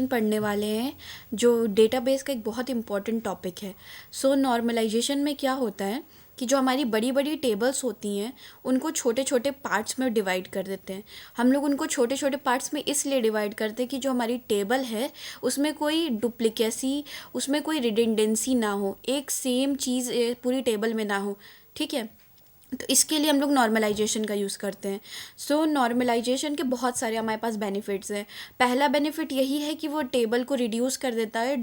पढ़ने वाले हैं जो डेटाबेस का एक बहुत इम्पॉर्टेंट टॉपिक है। सो नॉर्मलाइजेशन में क्या होता है कि जो हमारी बड़ी बड़ी टेबल्स होती हैं उनको छोटे छोटे पार्ट्स में डिवाइड कर देते हैं। हम लोग उनको छोटे छोटे पार्ट्स में इसलिए डिवाइड करते हैं कि जो हमारी टेबल है उसमें कोई डुप्लीकेसी, उसमें कोई रिडंडेंसी ना हो, एक सेम चीज़ पूरी टेबल में ना हो। ठीक है, तो इसके लिए हम लोग नॉर्मलाइजेशन का यूज़ करते हैं। सो नॉर्मलाइजेशन के बहुत सारे हमारे पास बेनिफिट्स हैं। पहला बेनिफिट यही है कि वो टेबल को रिड्यूस कर देता है,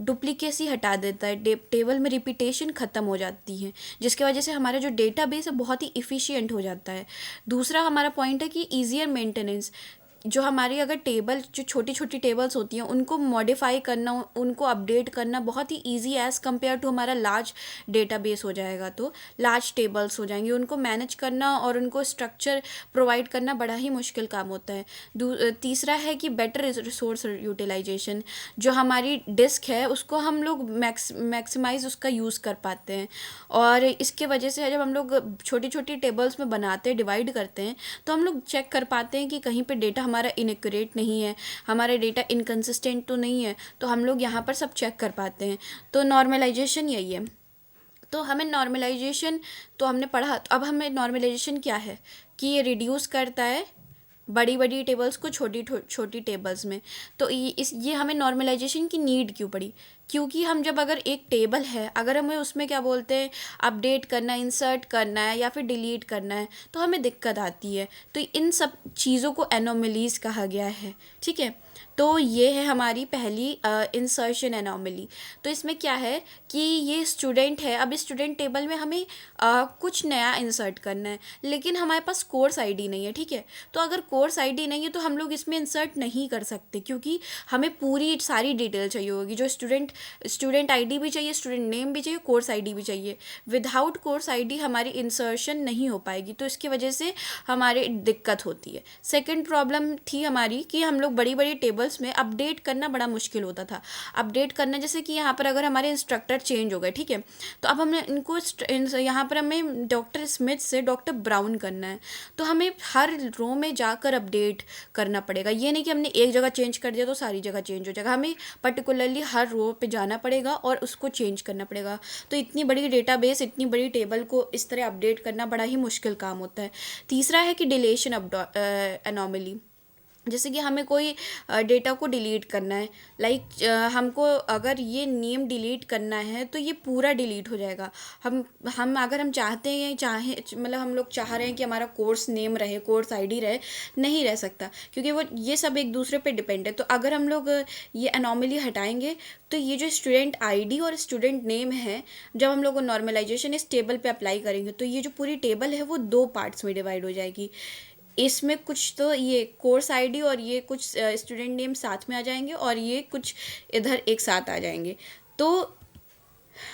डुप्लीकेसी हटा देता है, टेबल में रिपीटेशन ख़त्म हो जाती है, जिसकी वजह से हमारा जो डेटाबेस है बहुत ही इफ़िशियंट हो जाता है। दूसरा हमारा पॉइंट है कि ईजियर मेंटेनेंस। जो हमारी अगर टेबल, जो छोटी छोटी टेबल्स होती हैं उनको मॉडिफाई करना, उनको अपडेट करना बहुत ही इजी एज़ कम्पेयर टू हमारा लार्ज डेटाबेस हो जाएगा। तो लार्ज टेबल्स हो जाएंगे, उनको मैनेज करना और उनको स्ट्रक्चर प्रोवाइड करना बड़ा ही मुश्किल काम होता है। तीसरा है कि बेटर रिसोर्स यूटिलाइजेशन। जो हमारी डिस्क है उसको हम लोग मैक्सिमाइज उसका यूज़ कर पाते हैं, और इसके वजह से जब हम लोग छोटी छोटी टेबल्स में बनाते हैं, डिवाइड करते हैं, तो हम लोग चेक कर पाते हैं कि कहीं पे डेटा हमारा इनएक्यूरेट नहीं है, हमारा डेटा इनकंसिस्टेंट तो नहीं है, तो हम लोग यहाँ पर सब चेक कर पाते हैं। तो नॉर्मलाइजेशन यही है। तो हमें नॉर्मलाइजेशन तो हमने पढ़ा, तो अब हमें नॉर्मलाइजेशन क्या है कि ये रिड्यूस करता है बड़ी बड़ी टेबल्स को छोटी छोटी टेबल्स में। तो ये हमें नॉर्मलाइजेशन की नीड क्यों पड़ी? क्योंकि हम जब अगर एक टेबल है, अगर हमें उसमें क्या बोलते हैं अपडेट करना, इंसर्ट करना है या फिर डिलीट करना है, तो हमें दिक्कत आती है। तो इन सब चीज़ों को एनोमलीज कहा गया है। ठीक है, तो ये है हमारी पहली इंसर्शन एनोमली। तो इसमें क्या है कि ये स्टूडेंट है, अब स्टूडेंट टेबल में हमें कुछ नया इंसर्ट करना है, लेकिन हमारे पास कोर्स आईडी नहीं है। ठीक है, तो अगर कोर्स आईडी नहीं है तो हम लोग इसमें इंसर्ट नहीं कर सकते, क्योंकि हमें पूरी सारी डिटेल चाहिए होगी। जो स्टूडेंट आईडी भी चाहिए, स्टूडेंट नेम भी चाहिए, कोर्स आईडी भी चाहिए। विदाउट कोर्स आईडी हमारी इंसर्शन नहीं हो पाएगी, तो इसकी वजह से हमारे दिक्कत होती है। सेकंड प्रॉब्लम थी हमारी कि हम लोग बड़ी बड़ी टेबल्स में अपडेट करना बड़ा मुश्किल होता था। अपडेट करना जैसे कि यहाँ पर अगर हमारे इंस्ट्रक्टर चेंज हो गए, ठीक है, तो अब हमने इनको यहाँ पर हमें डॉक्टर स्मिथ से डॉक्टर ब्राउन करना है, तो हमें हर रो में जाकर अपडेट करना पड़ेगा। ये नहीं कि हमने एक जगह चेंज कर दिया तो सारी जगह चेंज हो जाएगा, हमें पर्टिकुलरली हर रो पे जाना पड़ेगा और उसको चेंज करना पड़ेगा। तो इतनी बड़ी डेटाबेस, इतनी बड़ी टेबल को इस तरह अपडेट करना बड़ा ही मुश्किल काम होता है। तीसरा है कि डिलीशन एनोमली। जैसे कि हमें कोई डेटा को डिलीट करना है, लाइक हमको अगर ये नेम डिलीट करना है तो ये पूरा डिलीट हो जाएगा। हम अगर हम चाहते हैं, मतलब हम लोग चाह रहे हैं कि हमारा कोर्स नेम रहे, कोर्स आईडी रहे, नहीं रह सकता, क्योंकि वो ये सब एक दूसरे पे डिपेंड है। तो अगर हम लोग ये एनोमली हटाएंगे तो ये जो स्टूडेंट आईडी और स्टूडेंट नेम है, जब हम लोग नॉर्मलाइजेशन इस टेबल पे अप्लाई करेंगे तो ये जो पूरी टेबल है वो दो पार्ट्स में डिवाइड हो जाएगी। इसमें कुछ तो ये कोर्स आईडी और ये कुछ स्टूडेंट नेम साथ में आ जाएंगे और ये कुछ इधर एक साथ आ जाएंगे। तो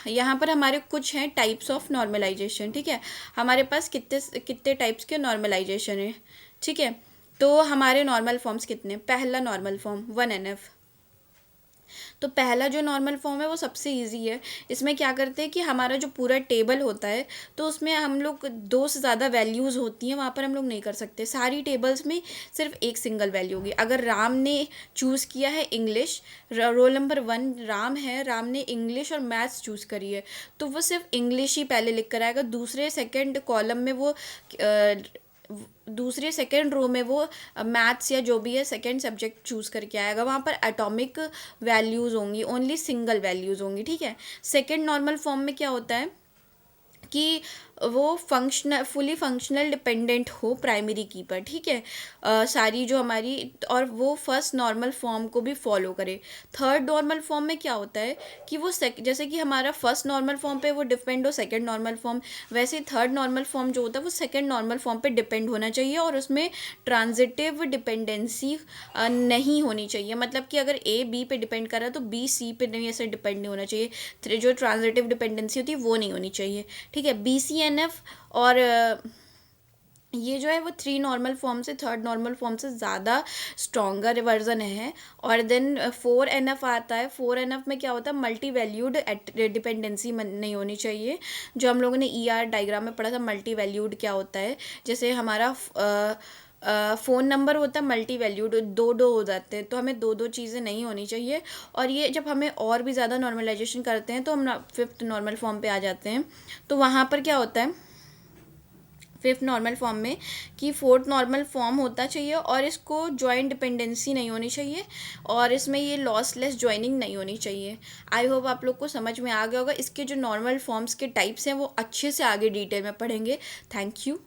यहाँ पर हमारे कुछ हैं टाइप्स ऑफ नॉर्मलाइजेशन। ठीक है, हमारे पास कितने कितने टाइप्स के नॉर्मलाइजेशन है। ठीक है, तो हमारे नॉर्मल फॉर्म्स कितने? पहला नॉर्मल फॉर्म 1NF। तो पहला जो नॉर्मल फॉर्म है वो सबसे इजी है। इसमें क्या करते हैं कि हमारा जो पूरा टेबल होता है तो उसमें हम लोग दो से ज़्यादा वैल्यूज़ होती हैं, वहाँ पर हम लोग नहीं कर सकते। सारी टेबल्स में सिर्फ एक सिंगल वैल्यू होगी। अगर राम ने चूज़ किया है इंग्लिश, रोल नंबर 1 राम है, राम ने इंग्लिश और मैथ्स चूज़ करी है, तो वो सिर्फ इंग्लिश ही पहले लिख कर आएगा। दूसरे कॉलम में वो दूसरे सेकेंड रो में वो मैथ्स या जो भी है सेकेंड सब्जेक्ट चूज़ करके आएगा। वहाँ पर एटॉमिक वैल्यूज़ होंगी, ओनली सिंगल वैल्यूज़ होंगी। ठीक है, सेकेंड नॉर्मल फॉर्म में क्या होता है कि वो फुली फंक्शनल डिपेंडेंट हो प्राइमरी की पर। ठीक है, सारी जो हमारी, और वो फर्स्ट नॉर्मल फॉर्म को भी फॉलो करे। थर्ड नॉर्मल फॉर्म में क्या होता है कि वो जैसे कि हमारा फर्स्ट नॉर्मल फॉर्म पे वो डिपेंड हो सेकंड नॉर्मल फॉर्म, वैसे थर्ड नॉर्मल फॉर्म जो होता है वो सेकंड नॉर्मल फॉर्म पे डिपेंड होना चाहिए, और उसमें ट्रांजिटिव डिपेंडेंसी नहीं होनी चाहिए। मतलब कि अगर ए बी पे डिपेंड कर रहा है तो बी सी पे नहीं, ऐसे डिपेंड नहीं होना चाहिए। जो ट्रांजिटिव डिपेंडेंसी होती है वो नहीं होनी चाहिए। ठीक है, BCNF और ये जो है वो 3 नॉर्मल फॉर्म से, थर्ड नॉर्मल फॉर्म से ज़्यादा स्ट्रॉन्गर वर्जन है। और देन 4NF आता है। 4NF में क्या होता है, मल्टी वैल्यूड डिपेंडेंसी नहीं होनी चाहिए। जो हम लोगों ने ER डायग्राम में पढ़ा था, मल्टी वैल्यूड क्या होता है, जैसे हमारा फ़ोन नंबर होता है मल्टी वैल्यूड, दो दो हो जाते हैं, तो हमें दो दो चीज़ें नहीं होनी चाहिए। और ये जब हमें और भी ज़्यादा नॉर्मलाइजेशन करते हैं तो हम फिफ्थ नॉर्मल फॉर्म पे आ जाते हैं। तो वहाँ पर क्या होता है फिफ्थ नॉर्मल फॉर्म में, कि फोर्थ नॉर्मल फॉर्म होता चाहिए और इसको जॉइंट डिपेंडेंसी नहीं होनी चाहिए, और इसमें ये लॉसलेस जॉइनिंग नहीं होनी चाहिए। आई होप आप लोग को समझ में आ गया होगा। इसके जो नॉर्मल फॉर्म्स के टाइप्स हैं वो अच्छे से आगे डिटेल में पढ़ेंगे। Thank you.